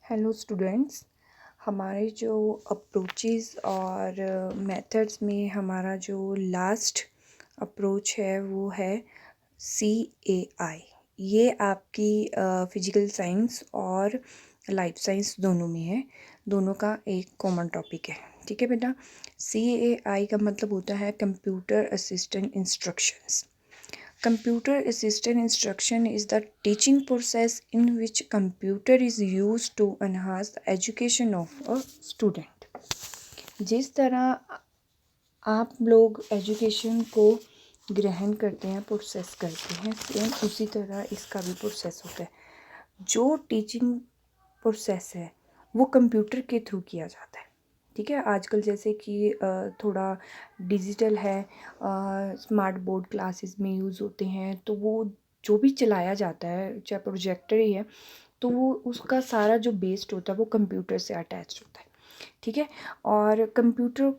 Hello students, हमारे जो approaches और मेथड्स में हमारा जो लास्ट अप्रोच है वो है CAI। ये आपकी फिजिकल साइंस और लाइफ साइंस दोनों में है, दोनों का एक कॉमन टॉपिक है। ठीक है बेटा। CAI का मतलब होता है computer assistant instructions. Computer assisted instruction is the teaching process in which computer is used to enhance the education of a student। जिस तरह आप लोग एजुकेशन को ग्रहण करते हैं, प्रोसेस करते हैं, सेम उसी तरह इसका भी प्रोसेस होता है। जो टीचिंग प्रोसेस है वो कंप्यूटर के थ्रू किया जाता है। ठीक है। आजकल जैसे कि थोड़ा डिजिटल है, स्मार्ट बोर्ड क्लासेस में यूज़ होते हैं, तो वो जो भी चलाया जाता है चाहे प्रोजेक्टर ही है, तो वो उसका सारा जो बेस्ड होता है वो कंप्यूटर से अटैच्ड होता है। ठीक है। और कंप्यूटर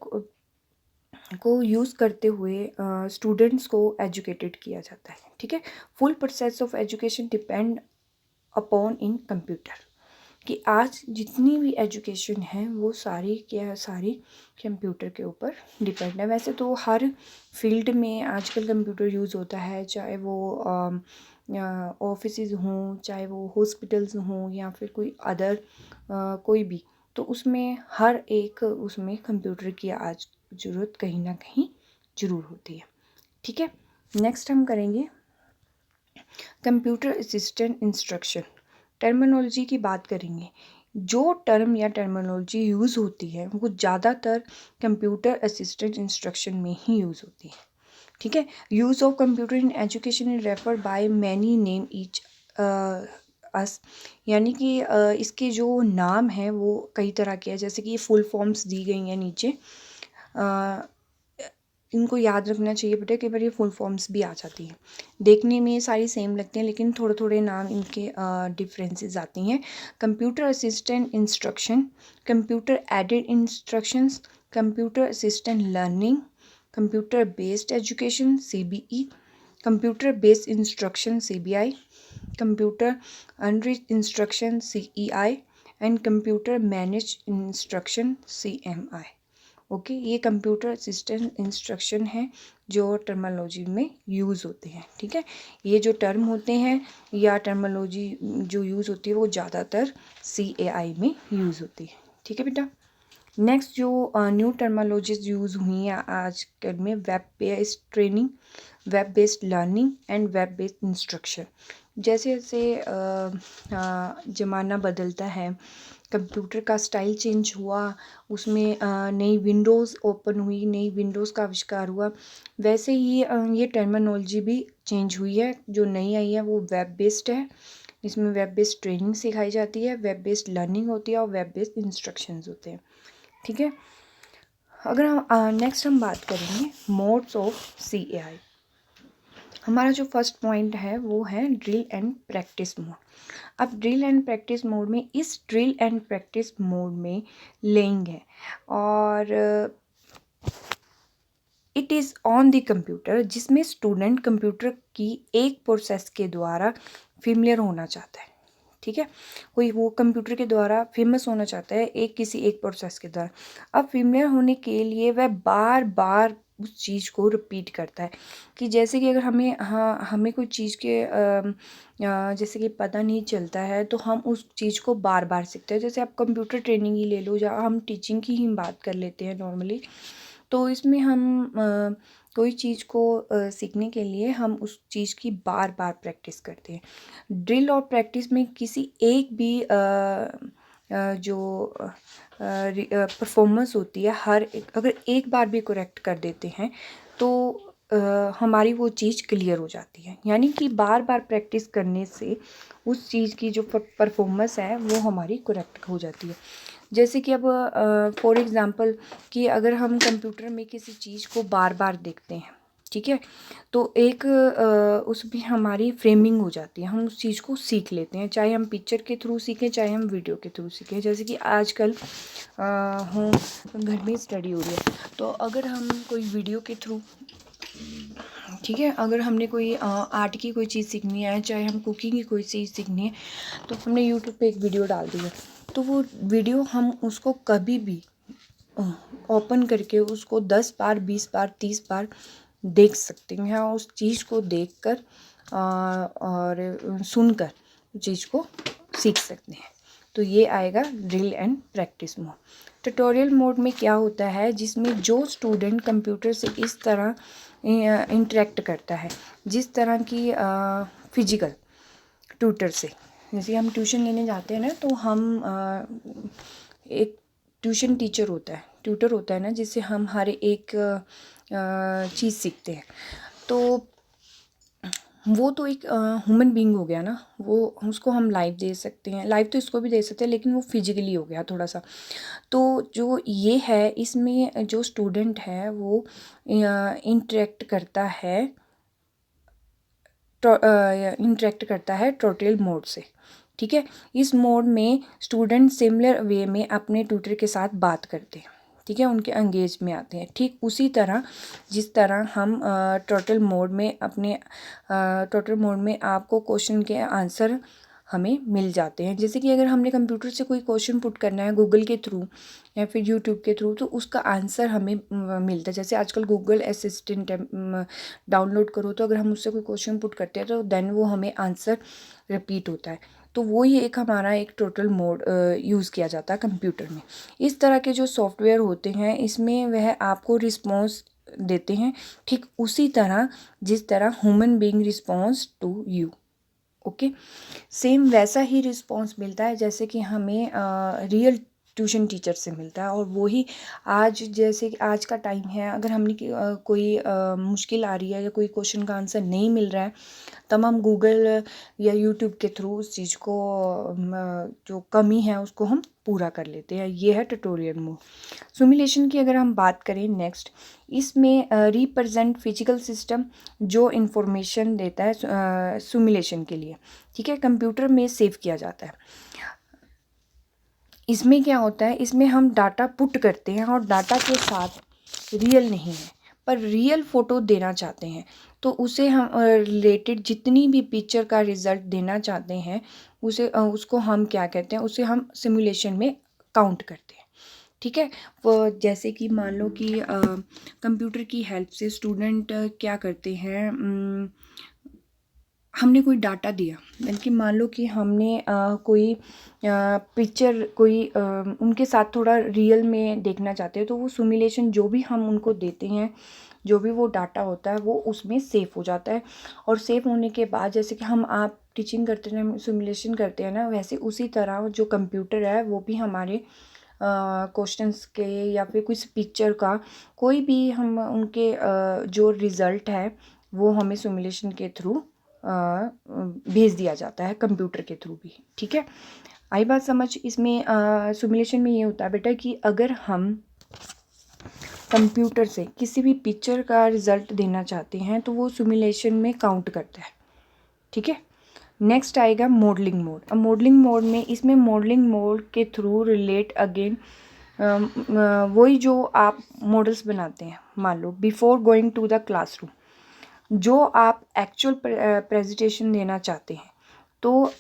को यूज़ करते हुए स्टूडेंट्स को एजुकेटेड किया जाता है। ठीक है। Full process of education depend upon in computer. कि आज जितनी भी एजुकेशन है वो सारी कंप्यूटर के ऊपर डिपेंड है। वैसे तो हर फील्ड में आजकल कंप्यूटर यूज़ होता है, चाहे वो ऑफिसेज हों, चाहे वो हॉस्पिटल्स हों, या फिर कोई अदर कोई भी, तो उसमें हर एक उसमें कंप्यूटर की आज ज़रूरत कहीं ना कहीं ज़रूर होती है। ठीक है। नेक्स्ट हम करेंगे कंप्यूटर असिस्टेंट इंस्ट्रक्शन। टर्मिनोलॉजी की बात करेंगे। जो टर्म या टर्मिनोलॉजी यूज़ होती है वो ज़्यादातर कंप्यूटर असिस्टेंट इंस्ट्रक्शन में ही यूज़ होती है। ठीक है। Use of computer in education is refer by many name each as, यानी कि इसके जो नाम है वो कई तरह के हैं। जैसे कि ये फुल फॉर्म्स दी गई हैं नीचे, इनको याद रखना चाहिए बेटा, कई बार ये फुल फॉर्म्स भी आ जाती हैं। देखने में सारी सेम लगती हैं लेकिन थोड़े थोड़े नाम इनके डिफरेंसेस आती हैं। Computer assistant instruction, computer aided instructions, computer assistant learning, computer based education CBE, computer based instruction CBI, computer enriched instruction CEI and computer manage instruction CMI। Okay. ये कंप्यूटर असिस्टेंट इंस्ट्रक्शन है जो terminology में use होते हैं। ठीक है। ये जो टर्म होते हैं या टर्मिनोलॉजी जो यूज़ होती है वो ज़्यादातर CAI में यूज़ होती है। ठीक है बेटा। नेक्स्ट जो न्यू टर्मिनोलॉजीज यूज़ हुई हैं आजकल में, web based training, web based learning and web based instruction. जैसे जैसे ज़माना बदलता है, कंप्यूटर का स्टाइल चेंज हुआ, उसमें नई विंडोज़ ओपन हुई, नई विंडोज़ का आविष्कार हुआ, वैसे ही ये टर्मिनोलॉजी भी चेंज हुई है। जो नई आई है वो वेब बेस्ड है। इसमें वेब बेस्ड ट्रेनिंग सिखाई जाती है, वेब बेस्ड लर्निंग होती है और वेब बेस्ड इंस्ट्रक्शंस होते हैं। ठीक है। अगर हम नेक्स्ट हम बात करेंगे मोड्स ऑफ CAI। हमारा जो फर्स्ट पॉइंट है वो है ड्रिल एंड प्रैक्टिस मोड। अब ड्रिल एंड प्रैक्टिस मोड में, इस ड्रिल एंड प्रैक्टिस मोड में लेइंग है और it is on the computer, जिसमें स्टूडेंट कंप्यूटर की एक प्रोसेस के द्वारा फेमिलियर होना चाहता है। ठीक है। कोई वो कंप्यूटर के द्वारा फेमस होना चाहता है किसी एक प्रोसेस के द्वारा। अब फेमिलियर होने के लिए वह बार बार उस चीज़ को रिपीट करता है। कि जैसे कि अगर हमें कोई चीज़ के जैसे कि पता नहीं चलता है तो हम उस चीज़ को बार बार सीखते हैं। जैसे आप कंप्यूटर ट्रेनिंग ही ले लो, जहाँ हम टीचिंग की ही बात कर लेते हैं नॉर्मली, तो इसमें हम कोई चीज़ को सीखने के लिए हम उस चीज़ की बार बार प्रैक्टिस करते हैं। ड्रिल और प्रैक्टिस में किसी एक भी जो परफॉर्मेंस होती है, हर एक अगर एक बार भी करेक्ट कर देते हैं तो हमारी वो चीज़ क्लियर हो जाती है। यानी कि बार बार प्रैक्टिस करने से उस चीज़ की जो परफॉर्मेंस है वो हमारी करेक्ट हो जाती है। जैसे कि अब फॉर एग्ज़ाम्पल कि अगर हम कंप्यूटर में किसी चीज़ को बार बार देखते हैं, ठीक है, तो एक उसमें हमारी फ्रेमिंग हो जाती है, हम उस चीज़ को सीख लेते हैं, चाहे हम पिक्चर के थ्रू सीखें चाहे हम वीडियो के थ्रू सीखें। जैसे कि आजकल हम घर में स्टडी हो रही है, तो अगर हम कोई वीडियो के थ्रू, ठीक है, अगर हमने कोई आर्ट की कोई चीज़ सीखनी है, चाहे हम कुकिंग की कोई चीज़ सीखनी है, तो हमने यूट्यूब पे एक वीडियो डाल दी है, तो वो वीडियो हम उसको कभी भी ओपन करके उसको 10 बार 20 बार 30 बार देख सकते हैं, उस चीज़ को देखकर और सुनकर उस चीज़ को सीख सकते हैं। तो ये आएगा drill and practice mode. Tutorial mode में क्या होता है, जिसमें जो स्टूडेंट कंप्यूटर से इस तरह इंटरेक्ट करता है जिस तरह की फिजिकल ट्यूटर से, जैसे हम ट्यूशन लेने जाते हैं ना, तो हम एक ट्यूशन टीचर होता है, ट्यूटर होता है ना, जिससे हम हर एक चीज़ सीखते हैं। तो वो तो एक ह्यूमन बीइंग हो गया ना, वो उसको हम लाइव दे सकते हैं, लाइव तो इसको भी दे सकते हैं, लेकिन वो फिजिकली हो गया थोड़ा सा। तो जो ये है, इसमें जो स्टूडेंट है वो इंटरेक्ट करता है ट्यूटोरियल मोड से। ठीक है, इस मोड में स्टूडेंट सिमिलर वे में अपने ट्यूटर के साथ बात करते हैं। ठीक है, उनके एंगेज में आते हैं, ठीक उसी तरह जिस तरह हम ट्यूटोरियल मोड में आपको क्वेश्चन के आंसर हमें मिल जाते हैं। जैसे कि अगर हमने कंप्यूटर से कोई क्वेश्चन पुट करना है गूगल के थ्रू या फिर यूट्यूब के थ्रू, तो उसका आंसर हमें मिलता है। जैसे आजकल गूगल असिस्टेंट डाउनलोड करो, तो अगर हम उससे कोई क्वेश्चन पुट करते हैं तो देन वो हमें आंसर रिपीट होता है। तो वो ही एक हमारा एक टोटल मोड यूज़ किया जाता है कंप्यूटर में। इस तरह के जो सॉफ्टवेयर होते हैं, इसमें वह आपको रिस्पॉन्स देते हैं ठीक उसी तरह जिस तरह human being response to you. Okay, same वैसा ही रिस्पॉन्स मिलता है जैसे कि हमें रियल ट्यूशन टीचर से मिलता है। और वही आज, जैसे कि आज का टाइम है, अगर हमने कोई मुश्किल आ रही है या कोई क्वेश्चन का आंसर नहीं मिल रहा है, तब हम गूगल या यूट्यूब के थ्रू उस चीज़ को जो कमी है उसको हम पूरा कर लेते हैं। ये है ट्यूटोरियल मोड। सिमुलेशन की अगर हम बात करें नेक्स्ट, इसमें रिप्रेजेंट फिजिकल सिस्टम जो इंफॉर्मेशन देता है सिमुलेशन के लिए, ठीक है, कंप्यूटर में सेव किया जाता है। इसमें क्या होता है, इसमें हम डाटा पुट करते हैं और डाटा के साथ रियल नहीं है पर रियल फ़ोटो देना चाहते हैं, तो उसे हम रिलेटेड जितनी भी पिक्चर का रिज़ल्ट देना चाहते हैं उसको हम क्या कहते हैं, उसे हम सिमुलेशन में काउंट करते हैं। ठीक है, वो जैसे कि मान लो कि कंप्यूटर की हेल्प से स्टूडेंट क्या करते हैं, हमने कोई डाटा दिया, यानी कि मान लो कि हमने कोई पिक्चर कोई उनके साथ थोड़ा रियल में देखना चाहते हैं, तो वो सिमुलेशन जो भी हम उनको देते हैं, जो भी वो डाटा होता है वो उसमें सेव हो जाता है। और सेव होने के बाद जैसे कि आप टीचिंग करते हैं, सिमुलेशन करते हैं ना, वैसे उसी तरह जो कंप्यूटर है वो भी हमारे क्वेश्चंस के या फिर कुछ पिक्चर का कोई भी हम उनके जो रिज़ल्ट है वो हमें सिमुलेशन के थ्रू भेज दिया जाता है, कंप्यूटर के थ्रू भी। ठीक है, आई बात समझ। इसमें सिमुलेशन में ये होता है बेटा कि अगर हम कंप्यूटर से किसी भी पिक्चर का रिज़ल्ट देना चाहते हैं तो वो सिमुलेशन में काउंट करता है। ठीक है, नेक्स्ट आएगा मॉडलिंग मोड। अब मॉडलिंग मोड में, इसमें मॉडलिंग मोड के थ्रू रिलेट अगेन वही जो आप मॉडल्स बनाते हैं, मान लो before going to the classroom, जो आप एक्चुअल प्रेजेंटेशन देना चाहते हैं, तो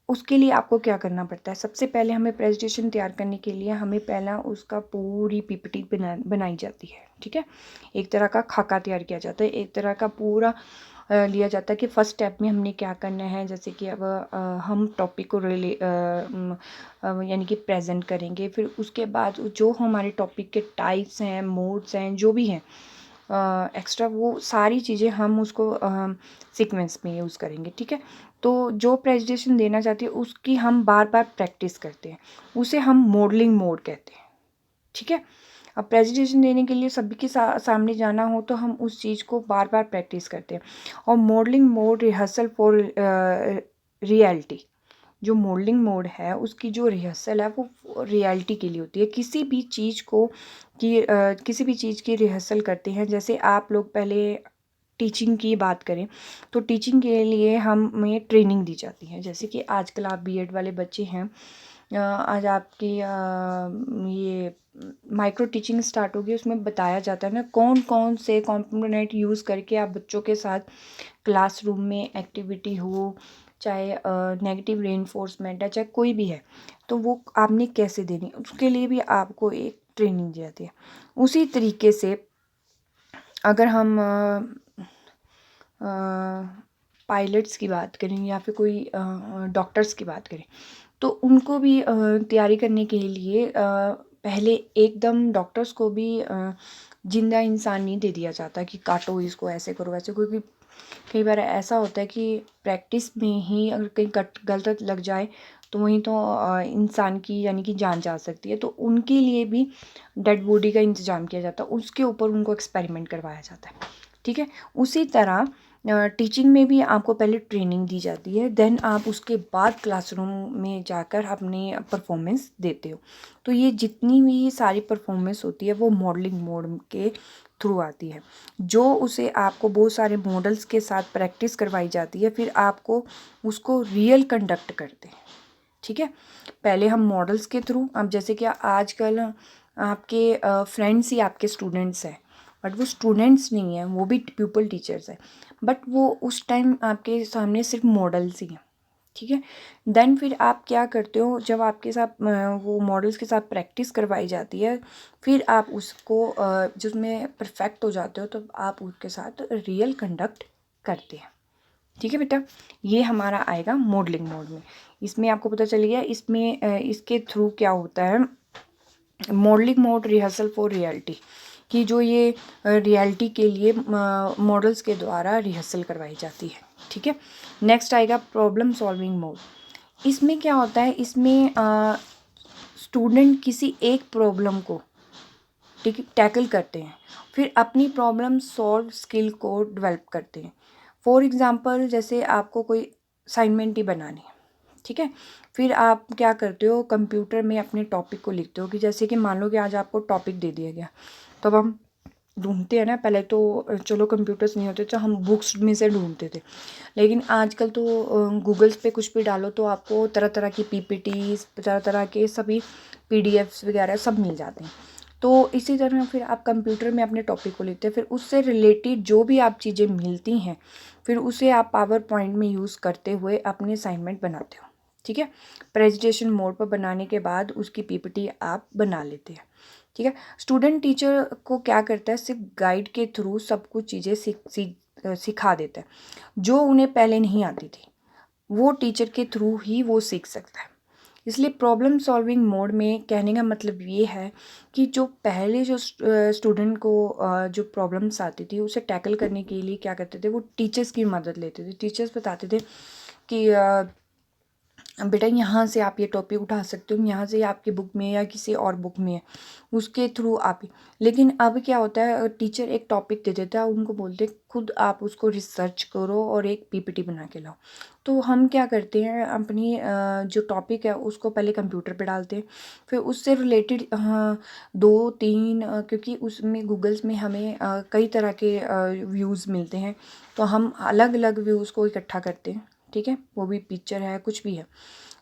उसके लिए आपको क्या करना पड़ता है। सबसे पहले हमें प्रेजेंटेशन तैयार करने के लिए हमें पहला उसका पूरी पीपीटी बनाई जाती है। ठीक है, एक तरह का खाका तैयार किया जाता है, एक तरह का पूरा लिया जाता है कि फर्स्ट स्टेप में हमने क्या करना है। जैसे कि अब हम टॉपिक को यानी कि प्रेजेंट करेंगे, फिर उसके बाद जो हमारे टॉपिक के टाइप्स हैं, मोड्स हैं, जो भी हैं एक्स्ट्रा, वो सारी चीज़ें हम उसको सीक्वेंस में यूज़ करेंगे। ठीक है, तो जो प्रेजेंटेशन देना चाहते हैं उसकी हम बार बार प्रैक्टिस करते हैं, उसे हम मॉडलिंग मोड कहते हैं। ठीक है, अब प्रेजेंटेशन देने के लिए सभी के सामने जाना हो तो हम उस चीज़ को बार बार प्रैक्टिस करते हैं। और modelling mode rehearsal for reality, जो मॉडलिंग मोड है उसकी जो रिहर्सल है वो रियलिटी के लिए होती है। किसी भी चीज़ की रिहर्सल करते हैं। जैसे आप लोग पहले टीचिंग की बात करें तो टीचिंग के लिए हमें ट्रेनिंग दी जाती है। जैसे कि आजकल आप बीएड वाले बच्चे हैं, आज आपकी ये माइक्रो टीचिंग स्टार्ट होगी, उसमें बताया जाता है ना कौन कौन से कंपोनेंट यूज़ करके आप बच्चों के साथ क्लासरूम में एक्टिविटी हो चाहे नेगेटिव रेनफोर्समेंट है, चाहे कोई भी है, तो वो आपने कैसे देनी, उसके लिए भी आपको एक ट्रेनिंग दी जाती है। उसी तरीके से अगर हम पायलट्स की बात करें या फिर कोई डॉक्टर्स की बात करें, तो उनको भी तैयारी करने के लिए पहले एकदम डॉक्टर्स को भी जिंदा इंसान नहीं दे दिया जाता कि काटो इसको, ऐसे करो वैसे, क्योंकि कई बार ऐसा होता है कि प्रैक्टिस में ही अगर कहीं गलत लग जाए तो वहीं तो इंसान की यानी कि जान जा सकती है। तो उनके लिए भी डेड बॉडी का इंतज़ाम किया जाता है, उसके ऊपर उनको एक्सपेरिमेंट करवाया जाता है। ठीक है, उसी तरह टीचिंग में भी आपको पहले ट्रेनिंग दी जाती है, देन आप उसके बाद क्लासरूम में जाकर अपनी परफॉर्मेंस देते हो। तो ये जितनी भी सारी परफॉर्मेंस होती है वो मॉडलिंग मोड के थ्रू आती है, जो उसे आपको बहुत सारे मॉडल्स के साथ प्रैक्टिस करवाई जाती है, फिर आपको उसको रियल कंडक्ट करते हैं। ठीक है, पहले हम मॉडल्स के थ्रू, अब जैसे कि आजकल आपके फ्रेंड्स ही आपके स्टूडेंट्स हैं, बट वो स्टूडेंट्स नहीं हैं, वो भी प्यूपल टीचर्स हैं, बट वो उस टाइम आपके सामने सिर्फ मॉडल्स ही हैं। ठीक है, देन फिर आप क्या करते हो, जब आपके साथ वो मॉडल्स के साथ प्रैक्टिस करवाई जाती है, फिर आप उसको जिसमें परफेक्ट हो जाते हो, तो आप उसके साथ रियल कंडक्ट करते हैं। ठीक है बेटा, ये हमारा आएगा मॉडलिंग मोड में। इसमें आपको पता चल गया, इसमें इसके थ्रू क्या होता है, modelling mode rehearsal for reality, कि जो ये रियलिटी के लिए मॉडल्स के द्वारा रिहर्सल करवाई जाती है। ठीक है, नेक्स्ट आएगा प्रॉब्लम सॉल्विंग मोड। इसमें क्या होता है, इसमें स्टूडेंट किसी एक प्रॉब्लम को टैकल करते हैं, फिर अपनी प्रॉब्लम सॉल्व स्किल को डेवलप करते हैं। फॉर एग्ज़ाम्पल, जैसे आपको कोई असाइनमेंट ही बनानी है, ठीक है, फिर आप क्या करते हो, कंप्यूटर में अपने टॉपिक को लिखते हो, कि जैसे कि मान लो कि आज आपको टॉपिक दे दिया गया, तो अब हम ढूंढते हैं ना, पहले तो चलो कंप्यूटर्स नहीं होते तो हम बुक्स में से ढूंढते थे, लेकिन आजकल तो गूगल्स पे कुछ भी डालो तो आपको तरह तरह की पीपीटीज, तरह तरह के सभी पीडीएफ्स वगैरह सब मिल जाते हैं। तो इसी तरह फिर आप कंप्यूटर में अपने टॉपिक को लिखते हैं, फिर उससे रिलेटेड जो भी आप चीज़ें मिलती हैं, फिर उसे आप पावर पॉइंट में यूज़ करते हुए अपने असाइनमेंट बनाते हो। ठीक है, प्रेजेंटेशन मोड पर बनाने के बाद उसकी पीपीटी आप बना लेते हैं। ठीक है, स्टूडेंट टीचर को क्या करता है, सिर्फ गाइड के थ्रू सब कुछ चीज़ें सिखा देता है, जो उन्हें पहले नहीं आती थी वो टीचर के थ्रू ही वो सीख सकता है। इसलिए प्रॉब्लम सॉल्विंग मोड में कहने का मतलब ये है कि जो पहले जो स्टूडेंट को जो प्रॉब्लम्स आती थी उसे टैकल करने के लिए क्या करते थे, वो टीचर्स की मदद लेते थे। टीचर्स बताते थे कि बेटा यहाँ से आप ये टॉपिक उठा सकते हो, यहाँ से आपकी बुक में या किसी और बुक में है, उसके थ्रू आप। लेकिन अब क्या होता है, टीचर एक टॉपिक दे देता है, उनको बोलते खुद आप उसको रिसर्च करो और एक पीपीटी बना के लाओ। तो हम क्या करते हैं, अपनी जो टॉपिक है उसको पहले कंप्यूटर पे डालते हैं, फिर उससे रिलेटेड 2-3 क्योंकि उसमें गूगल्स में हमें कई तरह के व्यूज़ मिलते हैं, तो हम अलग अलग व्यूज़ को इकट्ठा करते हैं। ठीक है, वो भी पिक्चर है कुछ भी है,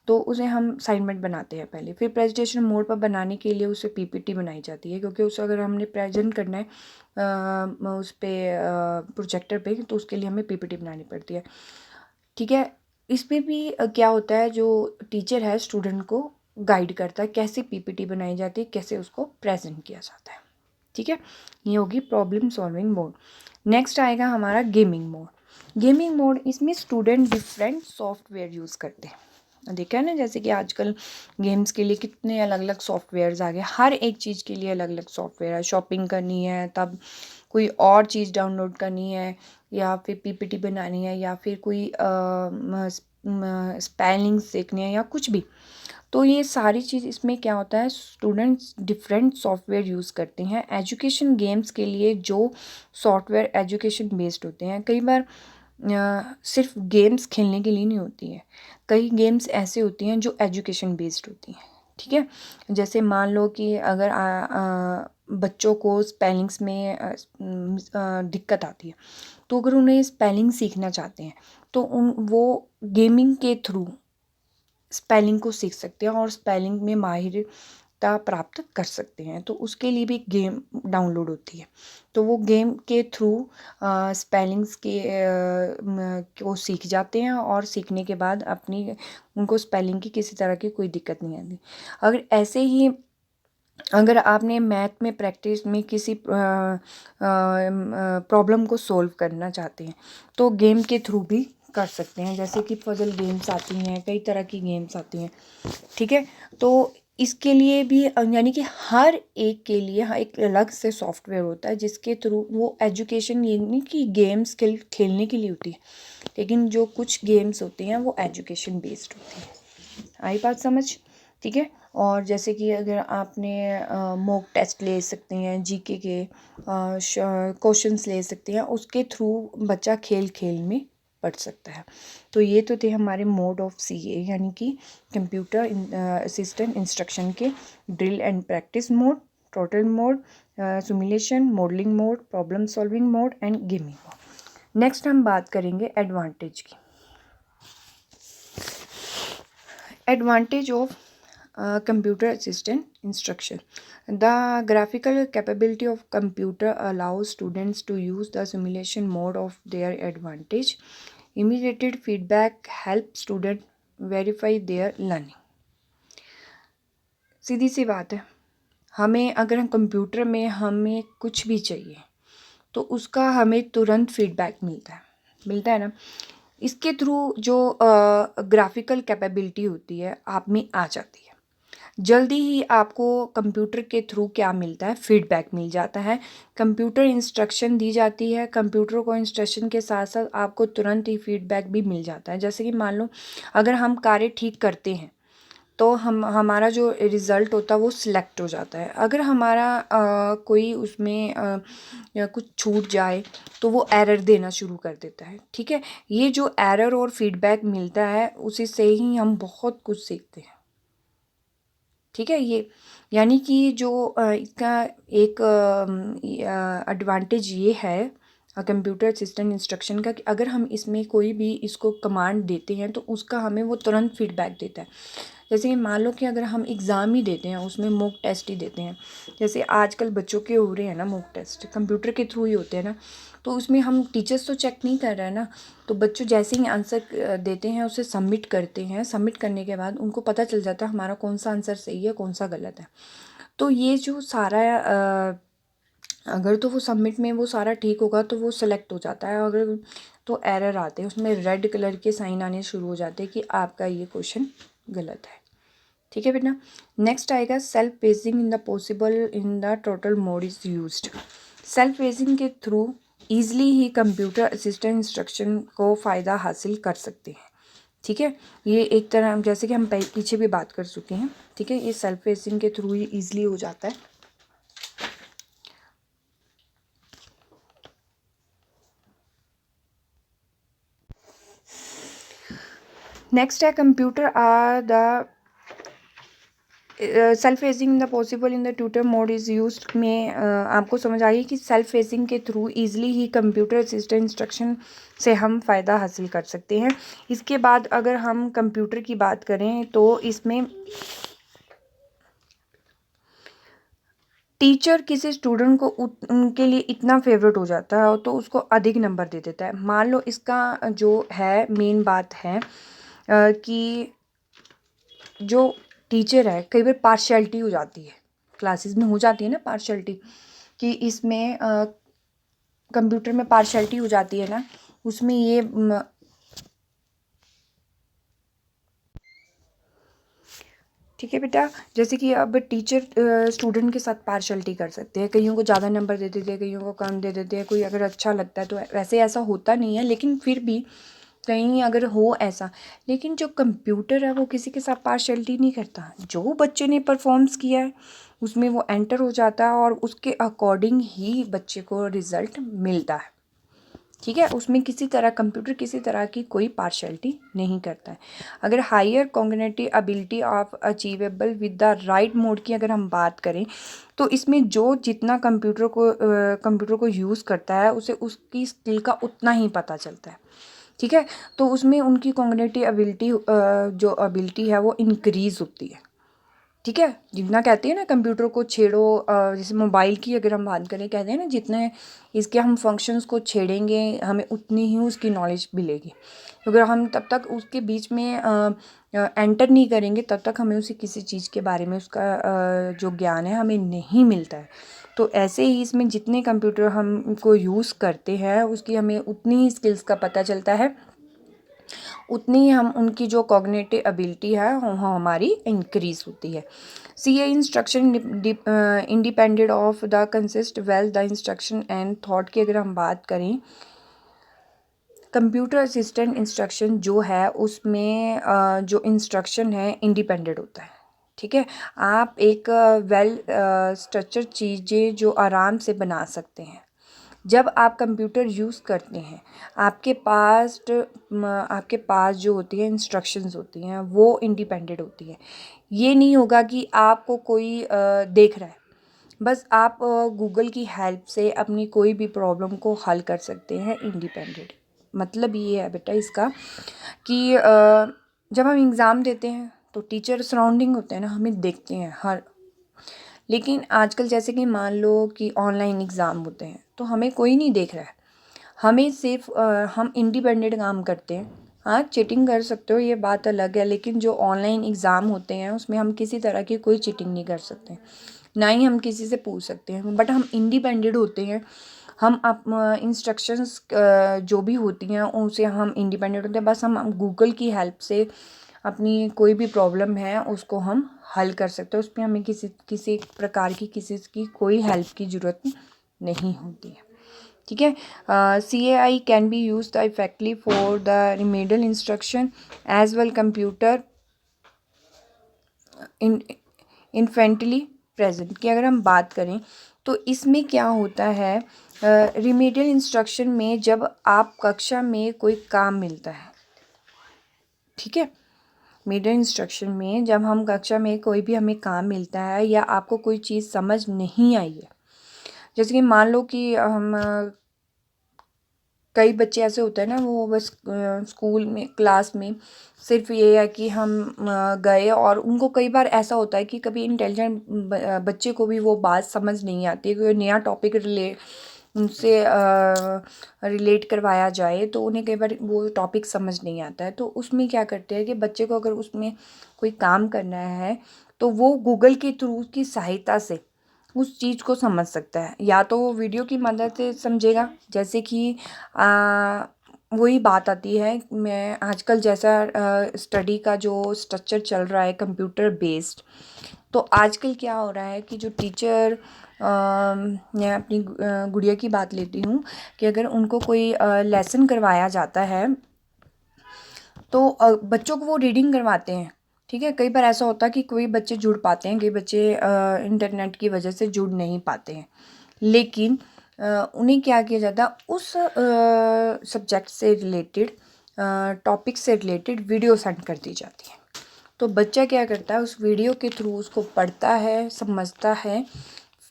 तो उसे हम असाइनमेंट बनाते हैं पहले। फिर प्रेजेंटेशन मोड पर बनाने के लिए उसे पीपीटी बनाई जाती है, क्योंकि उसे अगर हमने प्रेजेंट करना है उस पर प्रोजेक्टर पे, तो उसके लिए हमें पीपीटी बनानी पड़ती है। ठीक है, इसमें भी क्या होता है, जो टीचर है स्टूडेंट को गाइड करता है कैसे पीपीटी बनाई जाती है, कैसे उसको प्रेजेंट किया जाता है। ठीक है, ये होगी प्रॉब्लम सॉल्विंग मोड। नेक्स्ट आएगा हमारा गेमिंग मोड। गेमिंग मोड, इसमें स्टूडेंट डिफरेंट सॉफ्टवेयर यूज़ करते हैं। देखा है ना, जैसे कि आजकल गेम्स के लिए कितने अलग अलग सॉफ्टवेयर्स आ गए, हर एक चीज़ के लिए अलग अलग सॉफ्टवेयर है। शॉपिंग करनी है, तब कोई और चीज़ डाउनलोड करनी है, या फिर पीपीटी बनानी है, या फिर कोई स्पेलिंग सीखनी है, या कुछ भी। तो ये सारी चीज़ इसमें क्या होता है, स्टूडेंट्स डिफरेंट सॉफ्टवेयर यूज़ करते हैं। एजुकेशन गेम्स के लिए जो सॉफ्टवेयर एजुकेशन बेस्ड होते हैं, कई बार सिर्फ गेम्स खेलने के लिए नहीं होती हैं, कई गेम्स ऐसे होती हैं जो एजुकेशन बेस्ड होती हैं। ठीक है, जैसे मान लो कि अगर बच्चों को स्पेलिंग्स में दिक्कत आती है, तो अगर उन्हें स्पेलिंग सीखना चाहते हैं तो वो गेमिंग के थ्रू स्पेलिंग को सीख सकते हैं और स्पेलिंग में माहिर दक्षता प्राप्त कर सकते हैं। तो उसके लिए भी गेम डाउनलोड होती है, तो वो गेम के थ्रू स्पेलिंग्स को सीख जाते हैं और सीखने के बाद उनको स्पेलिंग की किसी तरह की कोई दिक्कत नहीं आती। अगर आपने मैथ में प्रैक्टिस में किसी प्रॉब्लम को सॉल्व करना चाहते हैं तो गेम के थ्रू भी कर सकते हैं, जैसे कि पजल गेम्स आती हैं, कई तरह की गेम्स आती हैं, ठीक है। तो इसके लिए भी यानी कि हर एक के लिए एक अलग से सॉफ्टवेयर होता है जिसके थ्रू वो एजुकेशन, ये नहीं कि गेम्स खेलने के लिए होती है, लेकिन जो कुछ गेम्स होते हैं वो एजुकेशन बेस्ड होती है। आई बात समझ, ठीक है। और जैसे कि अगर आपने मॉक टेस्ट ले सकते हैं, जीके के क्वेश्चंस ले सकते हैं, उसके थ्रू बच्चा खेल खेल में पढ़ सकता है। तो ये तो थे हमारे मोड ऑफ सीए, यानी कि कंप्यूटर असिस्टेंट इंस्ट्रक्शन के drill and practice mode, total mode, simulation, modelling mode, problem solving mode and gaming mode. Next हम बात करेंगे एडवांटेज की। Advantage of computer assistant instruction. The graphical capability of computer allows students to use the simulation mode of their advantage. Immediate feedback helps student verify their learning. सीधी सी बात है, हमें अगर हम computer में हमें कुछ भी चाहिए तो उसका हमें तुरंत फीडबैक मिलता है ना। इसके थ्रू जो ग्राफिकल कैपेबिलिटी होती है आप में आ जाती है। जल्दी ही आपको कंप्यूटर के थ्रू क्या मिलता है, फीडबैक मिल जाता है, कंप्यूटर इंस्ट्रक्शन दी जाती है, कंप्यूटर को इंस्ट्रक्शन के साथ साथ आपको तुरंत ही फीडबैक भी मिल जाता है। जैसे कि मान लो अगर हम कार्य ठीक करते हैं तो हमारा जो रिज़ल्ट होता है वो सिलेक्ट हो जाता है। अगर हमारा कोई उसमें या कुछ छूट जाए तो वो एरर देना शुरू कर देता है, ठीक है। ये जो एरर और फीडबैक मिलता है उसी से ही हम बहुत कुछ सीखते हैं, ठीक है। ये यानी कि जो इसका एक एडवांटेज ये है कंप्यूटर असिस्टेंट इंस्ट्रक्शन का, कि अगर हम इसमें कोई भी इसको कमांड देते हैं तो उसका हमें वो तुरंत फीडबैक देता है। जैसे कि मान लो कि अगर हम एग्ज़ाम ही देते हैं, उसमें मॉक टेस्ट ही देते हैं, जैसे आजकल बच्चों के हो रहे हैं ना मॉक टेस्ट, कंप्यूटर के थ्रू ही होते हैं ना, तो उसमें हम टीचर्स तो चेक नहीं कर रहे हैं ना, तो बच्चों जैसे ही आंसर देते हैं उसे सबमिट करते हैं, सबमिट करने के बाद उनको पता चल जाता है हमारा कौन सा आंसर सही है कौन सा गलत है। तो ये जो सारा अगर तो वो सबमिट में वो सारा ठीक होगा तो वो सेलेक्ट हो जाता है, अगर तो एरर आते हैं, उसमें रेड कलर के साइन आने शुरू हो जाते हैं कि आपका ये क्वेश्चन गलत है, ठीक है बेटा। नेक्स्ट आएगा self paging in the possible in the total mode is used. Self pacing के थ्रू ईजिली ही कंप्यूटर असिस्टेंट इंस्ट्रक्शन को फ़ायदा हासिल कर सकते हैं, ठीक है। ये एक तरह जैसे कि हम पीछे भी बात कर चुके हैं, ठीक है। ये सेल्फ पेजिंग के थ्रू ही ईजिली हो जाता है। नेक्स्ट है computer are the self facing in the possible in the tutor mode is use में आपको समझ आई कि सेल्फ फेसिंग के थ्रू ईजिली ही कंप्यूटर असिस्टेंट इंस्ट्रक्शन से हम फ़ायदा हासिल कर सकते हैं। इसके बाद अगर हम कंप्यूटर की बात करें तो इसमें टीचर किसी स्टूडेंट को उनके लिए इतना फेवरेट हो जाता है तो उसको अधिक नंबर दे देता है। मान लो इसका जो है मेन बात है कि जो टीचर है कई बार पार्शियलिटी हो जाती है, क्लासेस में हो जाती है ना पार्शियलिटी, कि इसमें कंप्यूटर में पार्शियलिटी हो जाती है ना, उसमें ये ठीक है बेटा। जैसे कि अब टीचर स्टूडेंट के साथ पार्शियलिटी कर सकते हैं, कईयों को ज़्यादा नंबर दे देते हैं, कईयों को कम दे देते हैं, कोई अगर अच्छा लगता है तो वैसे ऐसा होता नहीं है, लेकिन फिर भी कहीं अगर हो ऐसा, लेकिन जो कंप्यूटर है वो किसी के साथ पार्शियलिटी नहीं करता। जो बच्चे ने परफॉर्म्स किया है उसमें वो एंटर हो जाता है और उसके अकॉर्डिंग ही बच्चे को रिज़ल्ट मिलता है, ठीक है। उसमें किसी तरह कंप्यूटर किसी तरह की कोई पार्शियलिटी नहीं करता है। अगर higher cognitive ability of achievable with the right mode की अगर हम बात करें तो इसमें जो जितना कंप्यूटर को यूज़ करता है उसे उसकी स्किल का उतना ही पता चलता है, ठीक है। तो उसमें उनकी कॉग्निटिव एबिलिटी जो एबिलिटी है वो इंक्रीज़ होती है, ठीक है। जितना कहते हैं ना कंप्यूटर को छेड़ो, जैसे मोबाइल की अगर हम बात करें, कहते हैं ना जितने इसके हम फंक्शंस को छेड़ेंगे हमें उतनी ही उसकी नॉलेज मिलेगी। अगर हम तब तक उसके बीच में एंटर नहीं करेंगे तब तक हमें उसे किसी चीज़ के बारे में उसका जो ज्ञान है हमें नहीं मिलता है। तो ऐसे ही इसमें जितने कंप्यूटर हम को यूज़ करते हैं उसकी हमें उतनी ही स्किल्स का पता चलता है, उतनी ही हम उनकी जो कॉग्निटिव एबिलिटी है वो हमारी इंक्रीज होती है। C A instruction independent of the consist well the instruction and thought की अगर हम बात करें, कंप्यूटर असिस्टेंट इंस्ट्रक्शन जो है उसमें जो इंस्ट्रक्शन है इंडिपेंडेंट होता है। ठीक है, आप एक वेल स्ट्रक्चर चीज़ें जो आराम से बना सकते हैं। जब आप कंप्यूटर यूज़ करते हैं आपके पास जो होती है इंस्ट्रक्शंस होती हैं वो इंडिपेंडेंट होती है। ये नहीं होगा कि आपको कोई देख रहा है। बस आप गूगल की हेल्प से अपनी कोई भी प्रॉब्लम को हल कर सकते हैं इंडिपेंडेंट। मतलब ये है बेटा इसका कि जब हम एग्ज़ाम देते हैं तो टीचर सराउंडिंग होते हैं ना, हमें देखते हैं हर। लेकिन आजकल जैसे कि मान लो कि ऑनलाइन एग्ज़ाम होते हैं तो हमें कोई नहीं देख रहा है, हमें सिर्फ हम इंडिपेंडेंट काम करते हैं। हाँ, चीटिंग कर सकते हो ये बात अलग है, लेकिन जो ऑनलाइन एग्ज़ाम होते हैं उसमें हम किसी तरह की कोई चीटिंग नहीं कर सकते, ना ही हम किसी से पूछ सकते हैं। बट हम इंडिपेंडेंट होते हैं, हम अप इंस्ट्रक्शंस जो भी होती हैं उनसे हम इंडिपेंडेंट होते हैं। बस हम गूगल की हेल्प से अपनी कोई भी प्रॉब्लम है उसको हम हल कर सकते हैं, उसमें हमें किसी किसी प्रकार की किसी की कोई हेल्प की ज़रूरत नहीं होती है। ठीक है। C A I can be use the effectively for the remedial instruction as well computer in infantly present की अगर हम बात करें तो इसमें क्या होता है, रिमेडियल इंस्ट्रक्शन में जब आप कक्षा में कोई काम मिलता है, ठीक है, मिडिल इंस्ट्रक्शन में जब हम कक्षा में कोई भी हमें काम मिलता है या आपको कोई चीज़ समझ नहीं आई है, जैसे कि मान लो कि हम कई बच्चे ऐसे होते हैं ना वो बस स्कूल में क्लास में सिर्फ ये है कि हम गए, और उनको कई बार ऐसा होता है कि कभी इंटेलिजेंट बच्चे को भी वो बात समझ नहीं आती है, कोई नया टॉपिक उनसे रिलेट करवाया जाए तो उन्हें कई बार वो टॉपिक समझ नहीं आता है। तो उसमें क्या करते हैं कि बच्चे को अगर उसमें कोई काम करना है तो वो गूगल के थ्रू की सहायता से उस चीज़ को समझ सकता है, या तो वो वीडियो की मदद से समझेगा, जैसे कि वही बात आती है, मैं आजकल जैसा स्टडी का जो स्ट्रक्चर चल रहा है कंप्यूटर बेस्ड, तो आजकल क्या हो रहा है कि जो टीचर मैं अपनी गुड़िया की बात लेती हूँ कि अगर उनको कोई लेसन करवाया जाता है तो बच्चों को वो रीडिंग करवाते हैं। ठीक है, कई बार ऐसा होता है कि कोई बच्चे जुड़ पाते हैं, कई बच्चे इंटरनेट की वजह से जुड़ नहीं पाते हैं, लेकिन उन्हें क्या किया जाता है उस सब्जेक्ट से रिलेटेड टॉपिक से रिलेटेड वीडियो सेंड कर दी जाती है। तो बच्चा क्या करता है उस वीडियो के थ्रू उसको पढ़ता है, समझता है,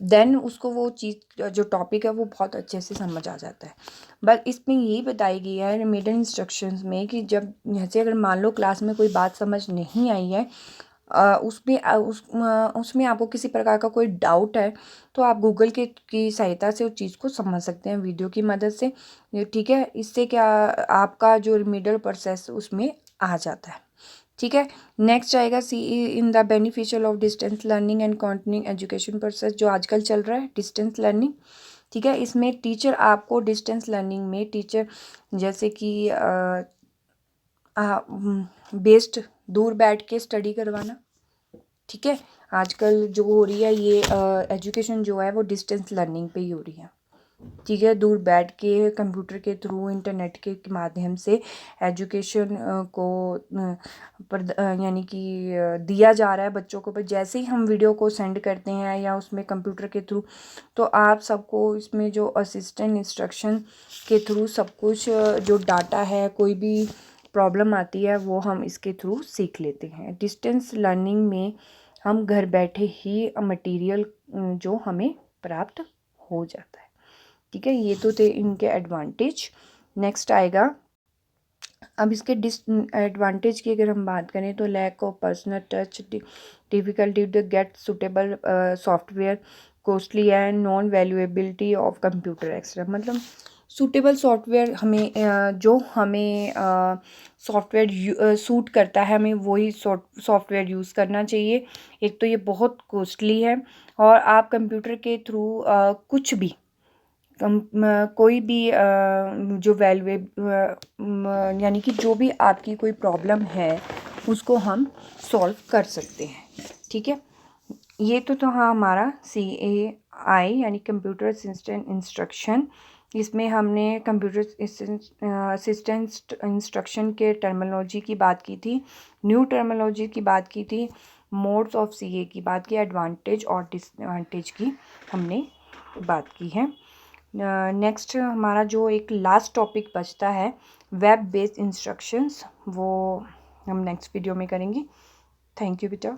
देन उसको वो चीज़ जो टॉपिक है वो बहुत अच्छे से समझ आ जाता है। बट इसमें यही बताई गई है रिमेडियल इंस्ट्रक्शंस में कि जब जैसे अगर मान लो क्लास में कोई बात समझ नहीं आई है, उसमें आपको किसी प्रकार का कोई डाउट है तो आप गूगल के की सहायता से उस चीज़ को समझ सकते हैं वीडियो की मदद से। ठीक है, इससे क्या आपका जो रिमेडियल प्रोसेस उसमें आ जाता है। ठीक है, नेक्स्ट आएगा C in the beneficial of distance learning and continuing education process जो आजकल चल रहा है डिस्टेंस लर्निंग। ठीक है, इसमें टीचर आपको डिस्टेंस लर्निंग में टीचर जैसे कि बेस्ड दूर बैठ के स्टडी करवाना। ठीक है, आजकल जो हो रही है ये एजुकेशन जो है वो डिस्टेंस लर्निंग पे ही हो रही है। ठीक है, दूर बैठ के कंप्यूटर के थ्रू इंटरनेट के माध्यम से एजुकेशन को यानी कि दिया जा रहा है बच्चों को। पर जैसे ही हम वीडियो को सेंड करते हैं या उसमें कंप्यूटर के थ्रू, तो आप सबको इसमें जो असिस्टेंट इंस्ट्रक्शन के थ्रू सब कुछ जो डाटा है कोई भी प्रॉब्लम आती है वो हम इसके थ्रू सीख लेते हैं। डिस्टेंस लर्निंग में हम घर बैठे ही मटेरियल जो हमें प्राप्त हो जाता है। ठीक है, ये तो थे इनके एडवांटेज। नेक्स्ट आएगा अब इसके डिसएडवांटेज की अगर हम बात करें तो lack of personal touch, difficulty to get suitable software, costly and non valuability of computer extra. मतलब सूटेबल सॉफ्टवेयर हमें जो हमें सॉफ्टवेयर सूट करता है हमें वही सॉफ्टवेयर यूज़ करना चाहिए। एक तो ये बहुत कॉस्टली है और आप कंप्यूटर के थ्रू कुछ भी कोई भी जो यानी कि जो भी आपकी कोई प्रॉब्लम है उसको हम सॉल्व कर सकते हैं। ठीक है, ये तो हाँ हमारा CAI यानी कंप्यूटर असिस्टेंट इंस्ट्रक्शन। इसमें हमने कंप्यूटर असिस्टेंट इंस्ट्रक्शन के टर्मिनोलॉजी की बात की थी, न्यू टर्मिनोलॉजी की बात की थी, मोड्स ऑफ CA की बात की, एडवांटेज और डिसएडवांटेज की हमने बात की है। नेक्स्ट हमारा जो एक लास्ट टॉपिक बचता है वेब बेस्ड इंस्ट्रक्शंस, वो हम नेक्स्ट वीडियो में करेंगे। थैंक यू बेटा।